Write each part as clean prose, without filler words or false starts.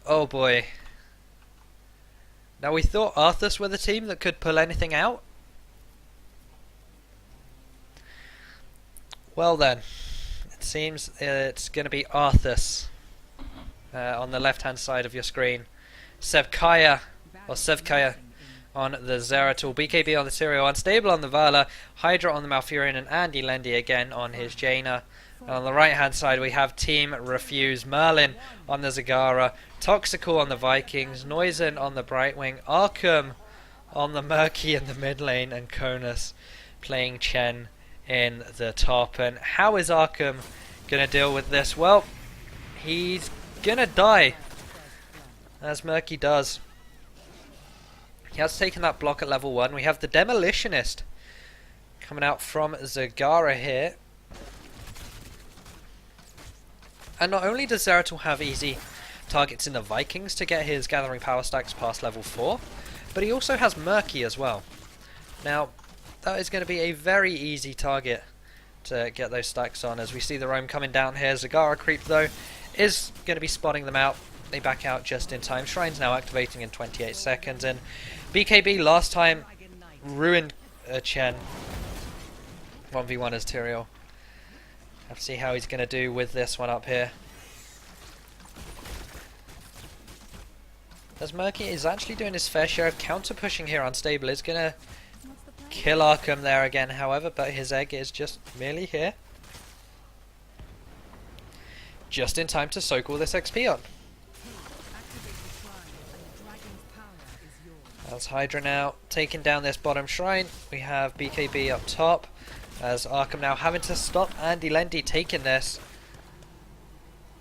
Oh boy. Now we thought ArthasS were the team that could pull anything out. Well then, it seems it's going to be ArthasS on the left hand side of your screen. Sevkaya on the Zeratul, BKB on the Serial, Unstable on the Vala, Hydra on the Malfurion, and Andy Lendy again on his Jaina. And on the right hand side we have Team Refuse, Merlin on the Zagara, Toxical on the Vikings, Noisen on the Brightwing, Arkham on the Murky in the mid lane, and Konus playing Chen in the top. And how is Arkham going to deal with this? Well, he's going to die, as Murky does. He has taken that block at level 1. We have the Demolitionist coming out from Zagara here. And not only does Zeratul have easy targets in the Vikings to get his gathering power stacks past level 4, but he also has Murky as well. Now, that is going to be a very easy target to get those stacks on, as we see the roam coming down here. Zagara creep, though, is going to be spotting them out. They back out just in time. Shrine's now activating in 28 seconds, and BKB last time ruined Chen 1v1 as Tyrael. Have to see how he's going to do with this one up here. As Murky is actually doing his fair share of counter pushing here. Unstable is going to kill Arkham there again, however, but his egg is just merely here, just in time to soak all this XP on. As Hydra now taking down this bottom shrine, we have BKB up top, as Arkham now having to stop Andy Lendy taking this.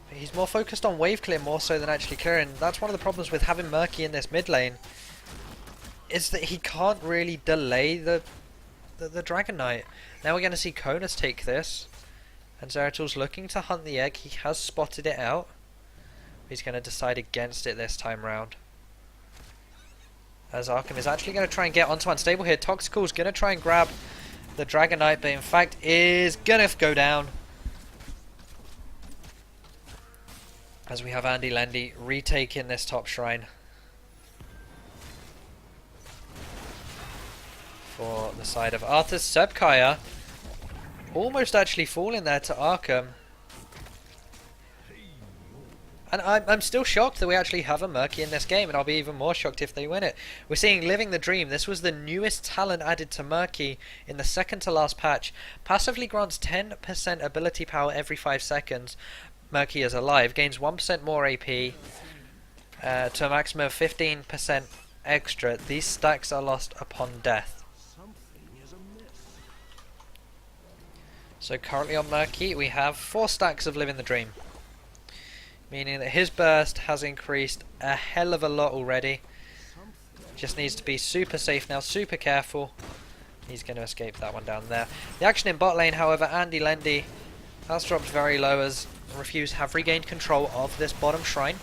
He's more focused on wave clear more so than actually clearing. That's one of the problems with having Murky in this mid lane, is that he can't really delay the Dragon Knight. Now we're going to see Konus take this, and Zeratul's looking to hunt the egg. He has spotted it out. He's going to decide against it this time round, as Arkham is actually going to try and get onto Unstable here. Toxical's going to try and grab the Dragon Knight, but in fact is going to go down, as we have Andy Lendy retaking this top shrine for the side of ArthasS. Sevkaya almost actually falling there to Arkham. And I'm still shocked that we actually have a Murky in this game, and I'll be even more shocked if they win it. We're seeing Living the Dream. This was the newest talent added to Murky in the second to last patch. Passively grants 10% ability power every 5 seconds. Murky is alive. Gains 1% more AP to a maximum of 15% extra. These stacks are lost upon death. So currently on Murky we have 4 stacks of Living the Dream, meaning that his burst has increased a hell of a lot already. Just needs to be super safe now, super careful. He's going to escape that one down there. The action in bot lane, however, Andy Lendy has dropped very low, as Refuse have regained control of this bottom shrine.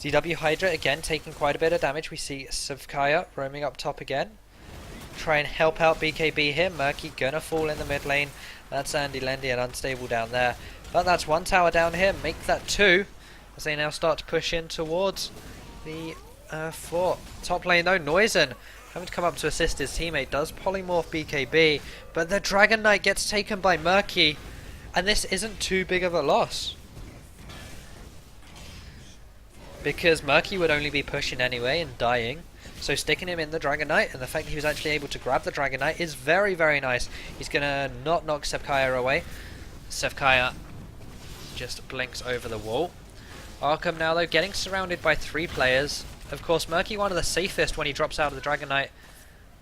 ZW Hydra again taking quite a bit of damage. We see Sevkaya roaming up top again. Try and help out BKB here. Murky gonna fall in the mid lane. That's Andy Lendy and Unstable down there. But that's 1 tower down here. Make that 2. As they now start to push in towards the fort. Top lane though, Noisen having to come up to assist his teammate, does polymorph BKB, but the Dragon Knight gets taken by Murky, and this isn't too big of a loss, because Murky would only be pushing anyway and dying. So sticking him in the Dragon Knight, and the fact that he was actually able to grab the Dragon Knight, is very, very nice. He's going to not knock Sevkaya away. Sevkaya just blinks over the wall. Arkham now though getting surrounded by 3 players. Of course Murky one of the safest when he drops out of the Dragon Knight.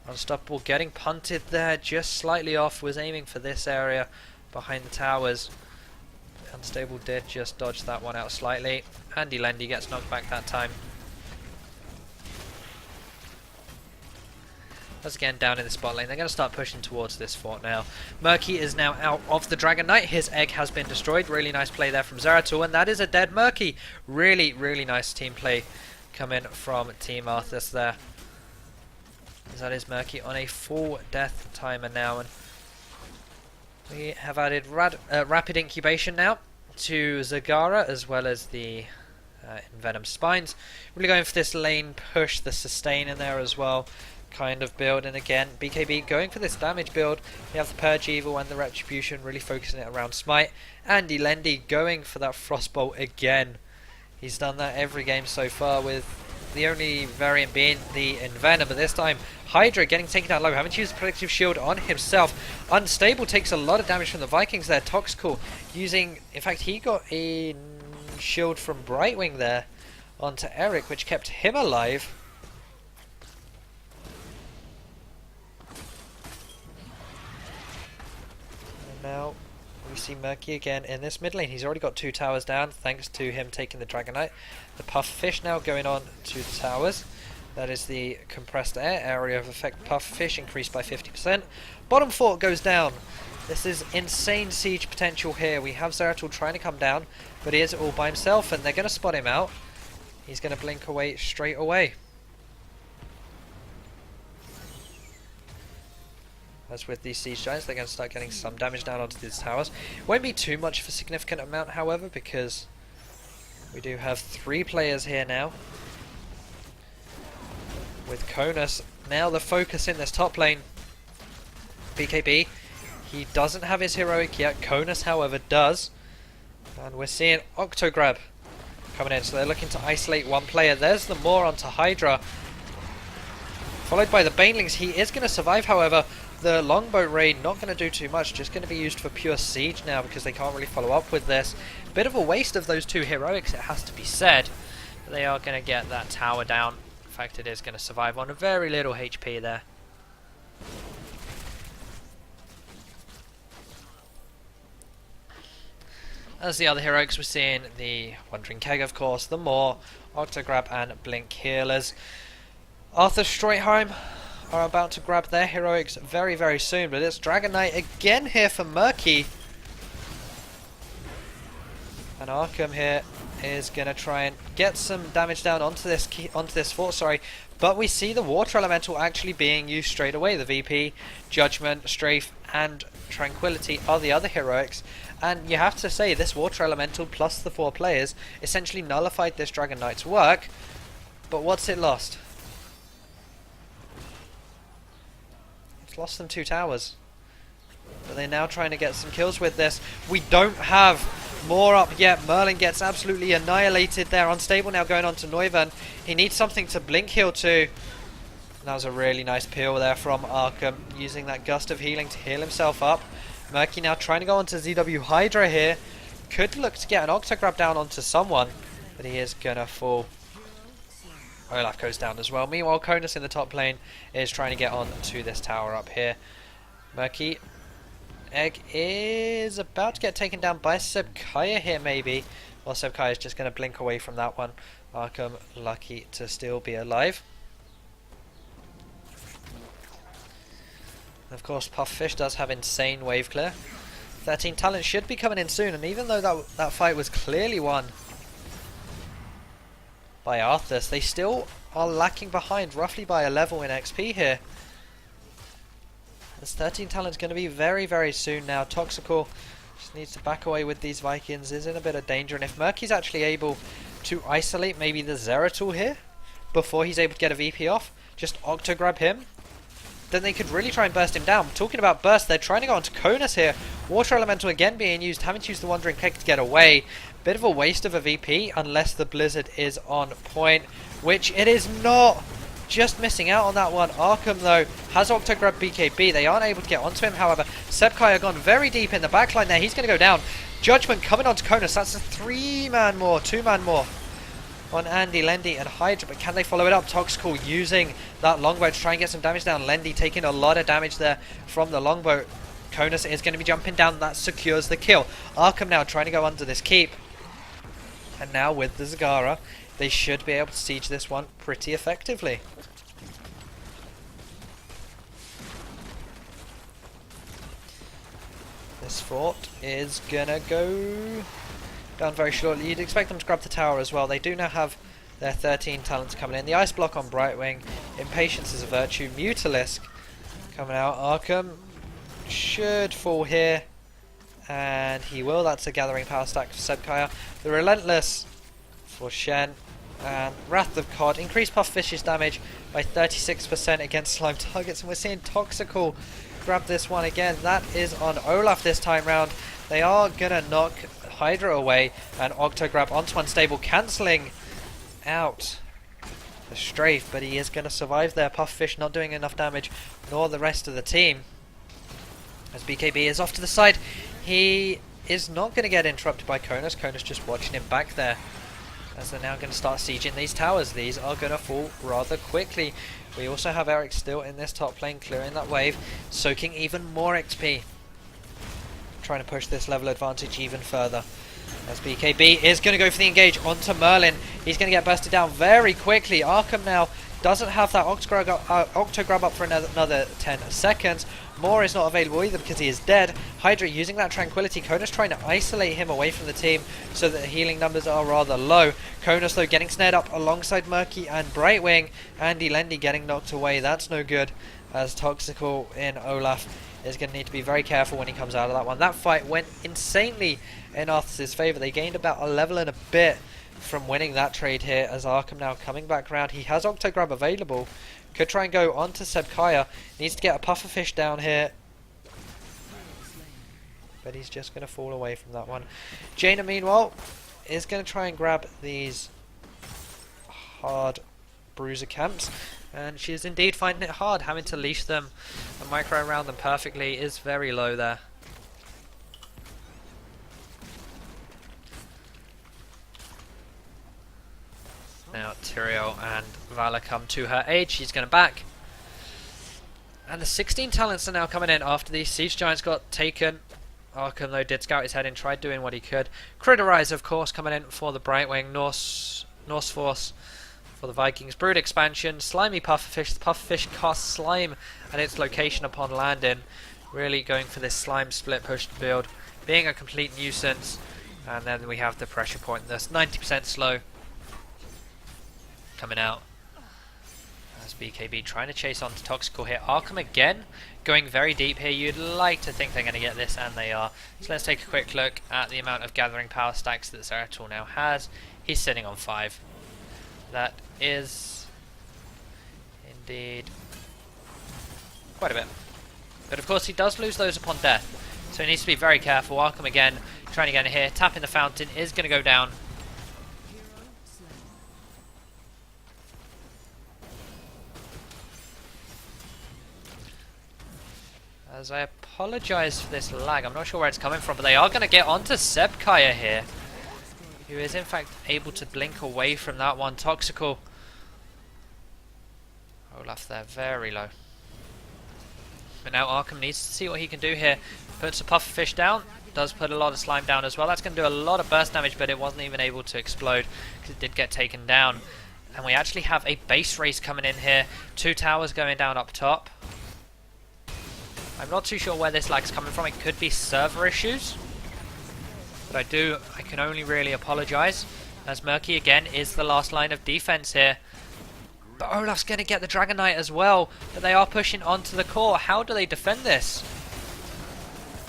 Unstoppable getting punted there, just slightly off, was aiming for this area behind the towers. Unstable did just dodge that one out slightly. Andy Lendy gets knocked back that time. Once again down in the spot lane, they're going to start pushing towards this fort now. Murky is now out of the Dragon Knight. His egg has been destroyed. Really nice play there from Zeratul, and that is a dead Murky. Really, really nice team play coming from Team ArthasS there. As that is Murky on a full death timer now, and we have added rapid incubation now to Zagara, as well as the in Venom Spines. Really going for this lane push, the sustain in there as well kind of build. And again, BKB going for this damage build. We have the Purge Evil and the Retribution, really focusing it around Smite. Andy Lendy going for that Frostbolt again. He's done that every game so far, with the only variant being the Envenom, but this time Hydra getting taken down low, having to use the Protective Shield on himself. Unstable takes a lot of damage from the Vikings there. Toxical using, in fact he got a shield from Brightwing there onto Eric, which kept him alive. And now we see Murky again in this mid lane. He's already got 2 towers down thanks to him taking the Dragon Knight. The Pufferfish now going on to the towers. That is the compressed air area of effect. Pufferfish increased by 50%. Bottom fort goes down. This is insane siege potential here. We have Zeratul trying to come down, but he is all by himself and they're going to spot him out. He's going to blink away straight away. As with these siege giants, they're going to start getting some damage down onto these towers. Won't be too much of a significant amount, however, because we do have 3 players here now. With Konus now the focus in this top lane. BKB, he doesn't have his heroic yet. Konus, however, does. And we're seeing Octograb coming in, so they're looking to isolate one player. There's the Maw onto Hydra, followed by the Banelings. He is going to survive, however. The longbow raid not going to do too much, just going to be used for pure siege now because they can't really follow up with this. Bit of a waste of those 2 heroics, it has to be said. But they are going to get that tower down. In fact, it is going to survive on a very little HP there. As the other heroics, we're seeing the Wandering Keg, of course, the Maw, Octograb and Blink healers. ArthasS Stroheim are about to grab their heroics very, very soon, but it's Dragon Knight again here for Murky. And Arkham here is going to try and get some damage down onto this fort, but we see the Water Elemental actually being used straight away. The VP, Judgment, Strafe and Tranquility are the other heroics, and you have to say this Water Elemental plus the 4 players essentially nullified this Dragon Knight's work. But what's it lost? It's lost them 2 towers. But they're now trying to get some kills with this. We don't have more up yet. Merlin gets absolutely annihilated there. Unstable now going on to Neuven. He needs something to blink heal to. And that was a really nice peel there from Arkham, using that gust of healing to heal himself up. Murky now trying to go onto ZW Hydra here. Could look to get an Octograb down onto someone, but he is gonna fall. Olaf goes down as well. Meanwhile, Konus in the top lane is trying to get on to this tower up here. Murky Egg is about to get taken down by Sebkaya here, maybe. Well, Sebkaya is just going to blink away from that one. Arkham lucky to still be alive. Of course, Pufferfish does have insane wave clear. 13 talent should be coming in soon, and even though that fight was clearly won by ArthasS, they still are lacking behind roughly by a level in XP here. This 13 talent is going to be very, very soon now. Toxical just needs to back away with these Vikings, is in a bit of danger, and if Murky's actually able to isolate maybe the Zeratul here before he's able to get a VP off, just Octograb him, then they could really try and burst him down. Talking about burst, they're trying to go onto Konus here. Water Elemental again being used, having to use the Wandering Keg to get away. Bit of a waste of a VP unless the Blizzard is on point, which it is not. Just missing out on that one. Arkham, though, has Octograb BKB. They aren't able to get onto him, however. Sebkaya gone very deep in the backline there. He's going to go down. Judgment coming onto Konus. That's a 2-man more on Andy, Lendy and Hydra. But can they follow it up? Toxical using that longbow to try and get some damage down. Lendy taking a lot of damage there from the longbow. Konus is going to be jumping down. That secures the kill. Arkham now trying to go under this keep. And now with the Zagara, they should be able to siege this one pretty effectively. This fort is gonna go down very shortly. You'd expect them to grab the tower as well. They do now have their 13 talents coming in. The Ice Block on Brightwing. Impatience is a virtue. Mutalisk coming out. Arkham should fall here. And he will. That's a Gathering Power stack for Sebkaya. The Relentless for Shen. And Wrath of Cod, increased Pufferfish's damage by 36% against slime targets, and we're seeing Toxical grab this one again. That is on Olaf this time round. They are gonna knock Hydra away, and Octo grab onto Unstable, cancelling out the strafe, but he is gonna survive there. Pufferfish not doing enough damage, nor the rest of the team. As BKB is off to the side, he is not gonna get interrupted by Konos. Konos just watching him back there. As they're now going to start sieging these towers. These are going to fall rather quickly. We also have Eric still in this top lane, clearing that wave, soaking even more XP. Trying to push this level advantage even further. As BKB is going to go for the engage onto Merlin. He's going to get bursted down very quickly. Arkham now doesn't have that Octo grab up for another 10 seconds. Moore is not available either because he is dead. Hydra using that Tranquility. Konos trying to isolate him away from the team so that the healing numbers are rather low. Konos though getting snared up alongside Murky and Brightwing. Andy Lendy getting knocked away. That's no good, as Toxical in Olaf is going to need to be very careful when he comes out of that one. That fight went insanely in ArthasS' favour. They gained about a level and a bit from winning that trade here, as Arkham now coming back round. He has Octo grab available. Could try and go onto Sebkaya. Needs to get a Pufferfish down here, but he's just going to fall away from that one. Jaina meanwhile is going to try and grab these hard bruiser camps, and she is indeed finding it hard, having to leash them and micro around them perfectly is very low there. Now Tyrael and Vala come to her aid. She's going to back. And the 16 talents are now coming in after these Siege Giants got taken. Arkham though did scout his head and tried doing what he could. Critterize of course coming in for the Brightwing. Norse Force for the Vikings. Brood expansion. Slimy Pufferfish. The Pufferfish casts slime at its location upon landing. Really going for this slime split push build. Being a complete nuisance. And then we have the pressure point that's 90% slow coming out. As BKB trying to chase onto Toxical here. Arkham again going very deep here. You'd like to think they're going to get this, and they are. So let's take a quick look at the amount of gathering power stacks that Zeratul now has. He's sitting on 5. That is indeed quite a bit. But of course he does lose those upon death, so he needs to be very careful. Arkham again trying to get in here. Tapping the fountain is going to go down. As I apologise for this lag, I'm not sure where it's coming from, but they are going to get onto Sebkaya here, who is in fact able to blink away from that one. Toxical. Olaf there, very low. But now Arkham needs to see what he can do here. Puts a Pufferfish down, does put a lot of slime down as well. That's going to do a lot of burst damage, but it wasn't even able to explode because it did get taken down. And we actually have a base race coming in here. 2 towers going down up top. I'm not too sure where this lag's coming from. It could be server issues, but I can only really apologise, as Murky again is the last line of defense here. But Olaf's going to get the Dragon Knight as well, but they are pushing onto the core. How do they defend this?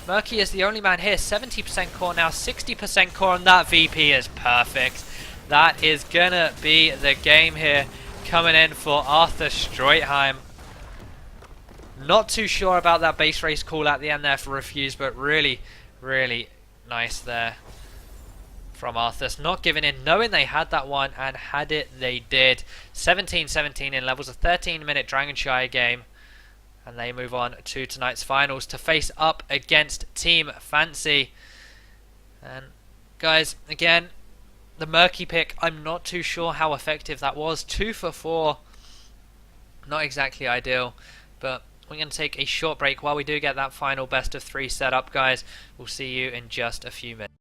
Murky is the only man here. 70% core now, 60% core, and that VP is perfect. That is going to be the game here, coming in for Arthur Stroitheim. Not too sure about that base race call at the end there for Refuse, but really, really nice there from ArthasS. Not giving in, knowing they had that one, and had it, they did. 17-17 in levels, a 13-minute Dragonshire game. And they move on to tonight's finals to face up against Team Fancy. And guys, again, the Murky pick, I'm not too sure how effective that was. 2 for 4. Not exactly ideal, but we're going to take a short break while we do get that final best of 3 set up, guys. We'll see you in just a few minutes.